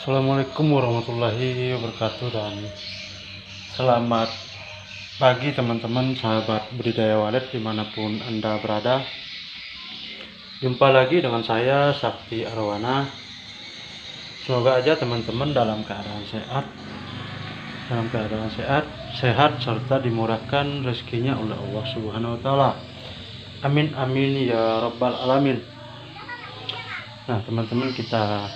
Assalamualaikum warahmatullahi wabarakatuh dan selamat pagi teman-teman sahabat budidaya walet dimanapun Anda berada. Jumpa lagi dengan saya Sakti Arwana. Semoga aja teman-teman dalam keadaan sehat serta dimurahkan rezekinya oleh Allah Subhanahu wa taala. Amin amin ya rabbal alamin. Nah, teman-teman kita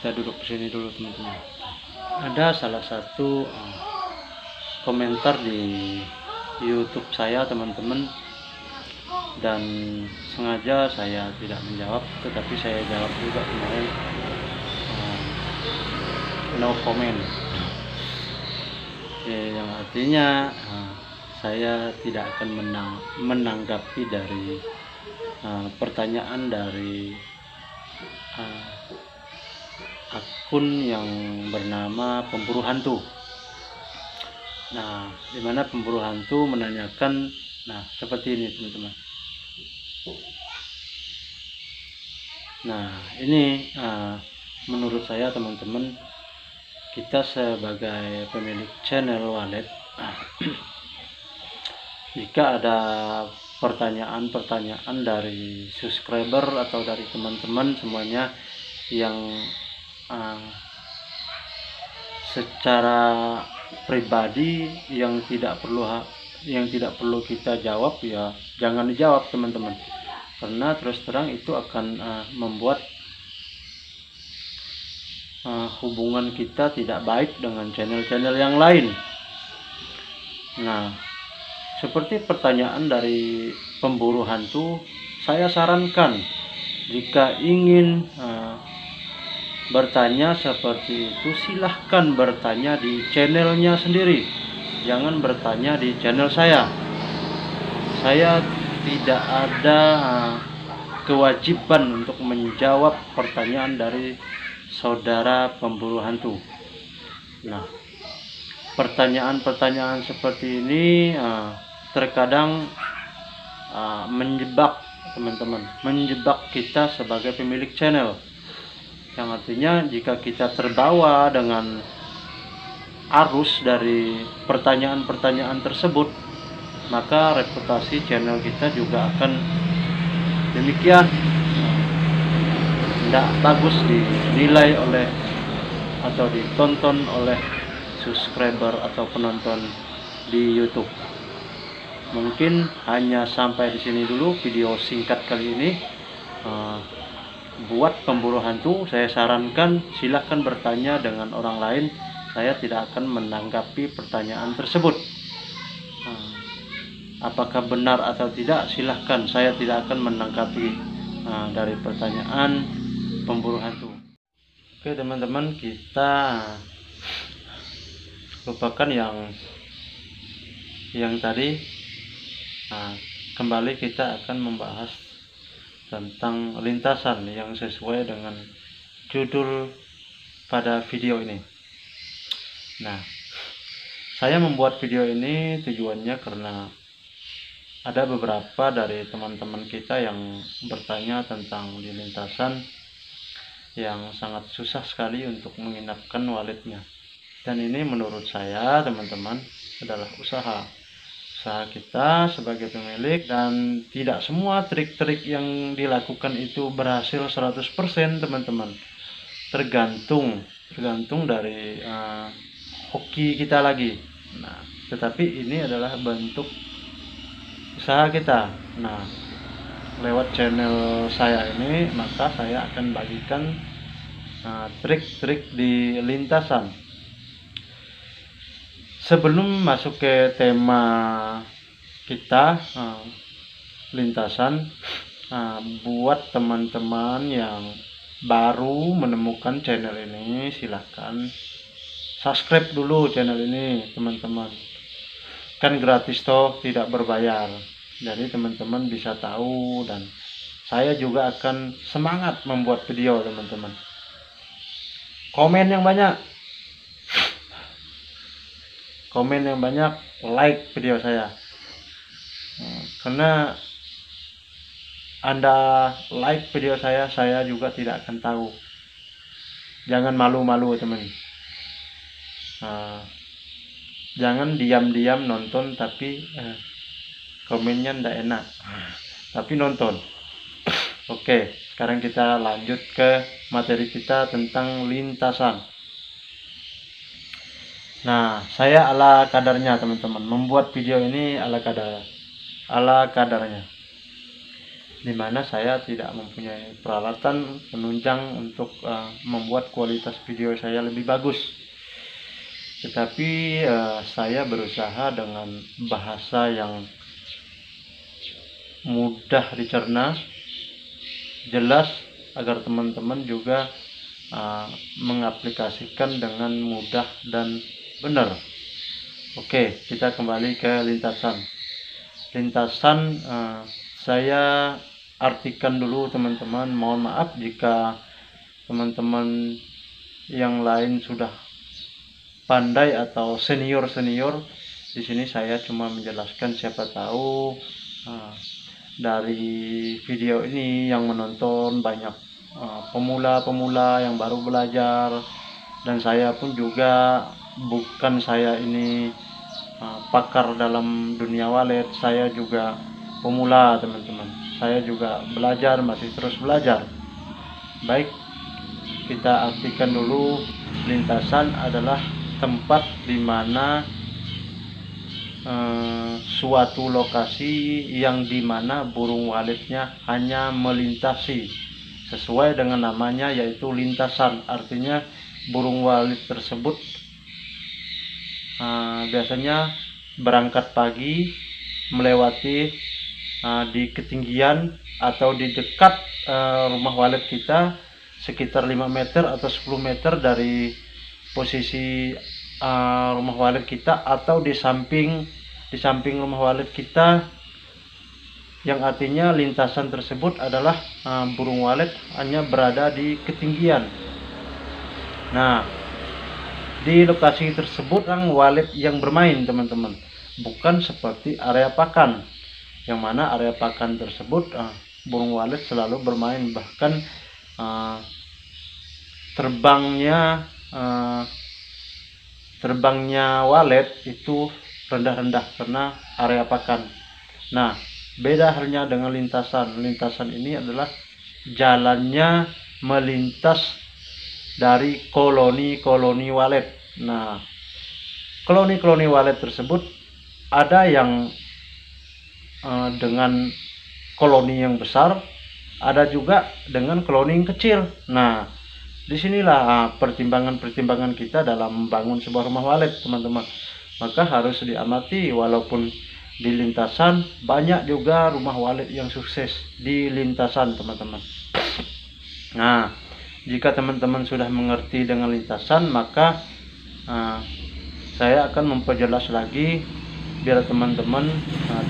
duduk sini dulu teman-teman. Ada salah satu komentar di YouTube saya teman-teman, dan sengaja saya tidak menjawab, tetapi saya jawab juga kemarin, no comment, yang artinya saya tidak akan menanggapi dari pertanyaan dari akun yang bernama Pemburu Hantu. Nah, dimana Pemburu Hantu menanyakan, nah seperti ini teman-teman. Nah, ini menurut saya teman-teman, kita sebagai pemilik channel walet, jika ada pertanyaan-pertanyaan dari subscriber atau dari teman-teman semuanya yang secara pribadi yang tidak perlu kita jawab, ya jangan dijawab teman-teman, karena terus terang itu akan membuat hubungan kita tidak baik dengan channel-channel yang lain. Nah, seperti pertanyaan dari Pemburu Hantu, saya sarankan jika ingin bertanya seperti itu, silahkan bertanya di channelnya sendiri, jangan bertanya di channel saya. Saya tidak ada kewajiban untuk menjawab pertanyaan dari saudara Pemburu Hantu. Nah, pertanyaan-pertanyaan seperti ini terkadang menjebak teman-teman, menjebak kita sebagai pemilik channel, yang artinya jika kita terbawa dengan arus dari pertanyaan-pertanyaan tersebut, maka reputasi channel kita juga akan demikian tidak bagus dinilai oleh atau ditonton oleh subscriber atau penonton di YouTube. Mungkin hanya sampai di sini dulu video singkat kali ini. Buat Pemburu Hantu, saya sarankan silahkan bertanya dengan orang lain. Saya tidak akan menanggapi pertanyaan tersebut. Apakah benar atau tidak, silahkan. Saya tidak akan menanggapi dari pertanyaan Pemburu Hantu. Oke teman-teman, kita lupakan yang tadi. Kembali kita akan membahas tentang lintasan yang sesuai dengan judul pada video ini. Nah, saya membuat video ini tujuannya karena ada beberapa dari teman-teman kita yang bertanya tentang di lintasan yang sangat susah sekali untuk menginapkan waletnya. Dan ini menurut saya teman-teman adalah usaha kita sebagai pemilik, dan tidak semua trik-trik yang dilakukan itu berhasil 100% teman-teman. Tergantung dari hoki kita lagi. Nah, tetapi ini adalah bentuk usaha kita. Nah, lewat channel saya ini, maka saya akan bagikan trik-trik di lintasan. Sebelum masuk ke tema kita, lintasan, buat teman-teman yang baru menemukan channel ini, silahkan subscribe dulu channel ini teman-teman. Kan gratis toh, tidak berbayar. Jadi teman-teman bisa tahu, dan saya juga akan semangat membuat video teman-teman. Komen yang banyak, like video saya. Karena Anda like video saya juga tidak akan tahu Jangan malu-malu teman. Jangan diam-diam nonton tapi komennya ndak enak, tapi nonton. Oke, sekarang kita lanjut ke materi kita tentang lintasan. Nah, saya ala kadarnya teman-teman, membuat video ini ala kadarnya, dimana saya tidak mempunyai peralatan penunjang untuk membuat kualitas video saya lebih bagus. Tetapi saya berusaha dengan bahasa yang mudah dicerna, jelas, agar teman-teman juga mengaplikasikan dengan mudah dan benar. Oke, kita kembali ke lintasan. Lintasan saya artikan dulu teman-teman. Mohon maaf jika teman-teman yang lain sudah pandai atau senior. Di sini saya cuma menjelaskan, siapa tahu dari video ini yang menonton banyak pemula yang baru belajar, dan saya pun juga bukan saya ini pakar dalam dunia walet, saya juga pemula teman-teman, saya juga belajar, masih terus belajar. Baik, kita artikan dulu, lintasan adalah tempat di mana suatu lokasi yang dimana burung waletnya hanya melintasi, sesuai dengan namanya yaitu lintasan. Artinya burung walet tersebut biasanya berangkat pagi, melewati di ketinggian atau di dekat rumah walet kita sekitar 5 meter atau 10 meter dari posisi rumah walet kita, atau di samping rumah walet kita, yang artinya lintasan tersebut adalah burung walet hanya berada di ketinggian. Nah, di lokasi tersebut walet yang bermain teman-teman, bukan seperti area pakan, yang mana area pakan tersebut burung walet selalu bermain, bahkan terbangnya walet itu rendah-rendah karena area pakan. Nah, beda halnya dengan lintasan. Lintasan ini adalah jalannya melintas dari koloni walet. Nah, koloni walet tersebut ada yang dengan koloni yang besar, ada juga dengan koloni yang kecil. Nah, disinilah pertimbangan kita dalam membangun sebuah rumah walet teman-teman. Maka harus diamati, walaupun di lintasan banyak juga rumah walet yang sukses di lintasan teman-teman. Nah, jika teman-teman sudah mengerti dengan lintasan, maka saya akan memperjelas lagi biar teman-teman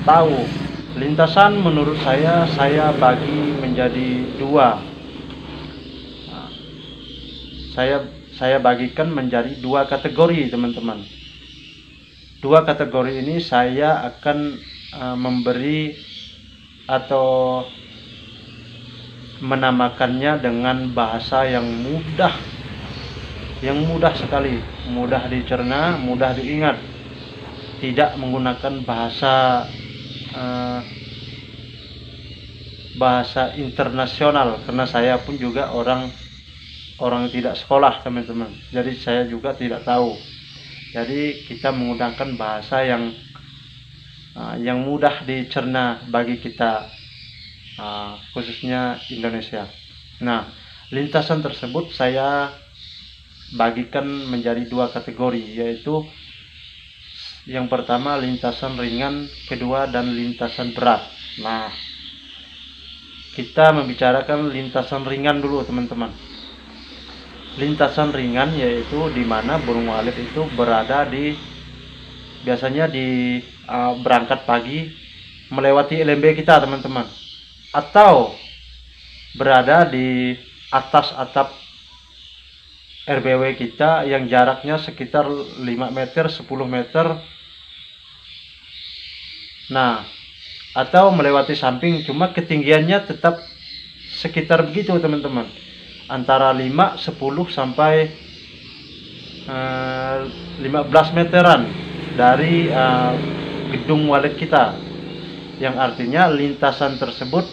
tahu. Lintasan menurut saya bagi menjadi dua. Saya bagikan menjadi dua kategori teman-teman. Dua kategori ini saya akan memberi atau menamakannya dengan bahasa yang mudah sekali, mudah dicerna, mudah diingat, tidak menggunakan bahasa internasional, karena saya pun juga orang tidak sekolah teman-teman, jadi saya juga tidak tahu. Jadi kita menggunakan bahasa yang mudah dicerna bagi kita, khususnya Indonesia. Nah, lintasan tersebut saya bagikan menjadi dua kategori, yaitu yang pertama lintasan ringan, kedua dan lintasan berat. Nah, kita membicarakan lintasan ringan dulu teman-teman. Lintasan ringan yaitu dimana burung walet itu berada biasanya berangkat pagi melewati LMB kita teman-teman, atau berada di atas atap RBW kita yang jaraknya sekitar 5 meter 10 meter. Nah, atau melewati samping, cuma ketinggiannya tetap sekitar begitu teman-teman. antara 5, 10 sampai 15 meteran dari gedung walet kita, yang artinya lintasan tersebut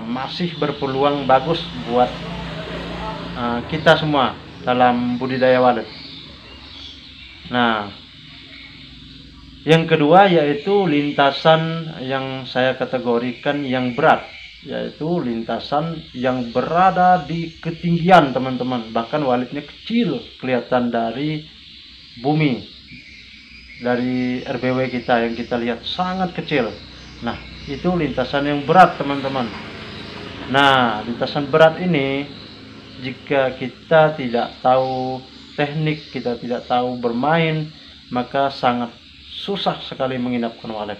masih berpeluang bagus buat kita semua dalam budidaya walet. Nah, yang kedua yaitu lintasan yang saya kategorikan yang berat, yaitu lintasan yang berada di ketinggian teman-teman, bahkan waletnya kecil kelihatan dari bumi, dari RBW kita yang kita lihat sangat kecil. Nah, itu lintasan yang berat teman-teman. Nah, lintasan berat ini jika kita tidak tahu teknik, kita tidak tahu bermain, maka sangat susah sekali menginapkan walet.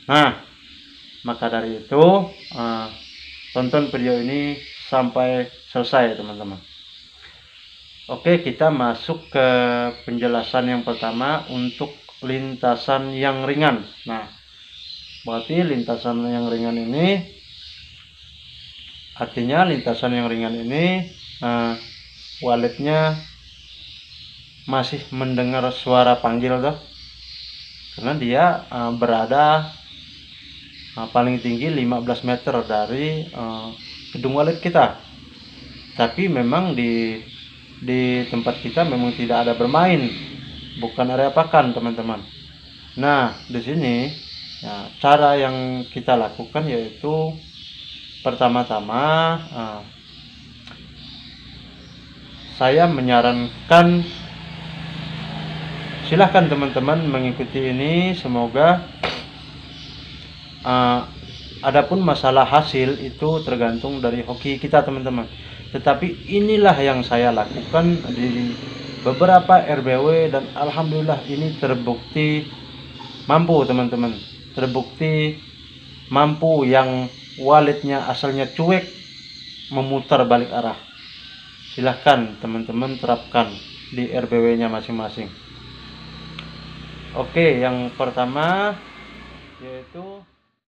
Nah, maka dari itu tonton video ini sampai selesai teman-teman. Oke, kita masuk ke penjelasan yang pertama untuk lintasan yang ringan. Nah, berarti lintasan yang ringan ini artinya lintasan yang ringan ini waletnya masih mendengar suara panggil tuh, karena dia berada paling tinggi 15 meter dari gedung walet kita. Tapi memang di tempat kita memang tidak ada bermain, bukan area pakan teman-teman. Nah, di sini ya, cara yang kita lakukan yaitu pertama-tama saya menyarankan silahkan teman-teman mengikuti ini. Semoga adapun masalah hasil itu tergantung dari hoki kita teman-teman, tetapi inilah yang saya lakukan di beberapa RBW dan alhamdulillah ini terbukti mampu teman-teman, terbukti mampu, yang waletnya asalnya cuek memutar balik arah. Silahkan teman-teman terapkan di RBW nya masing-masing. Oke, yang pertama yaitu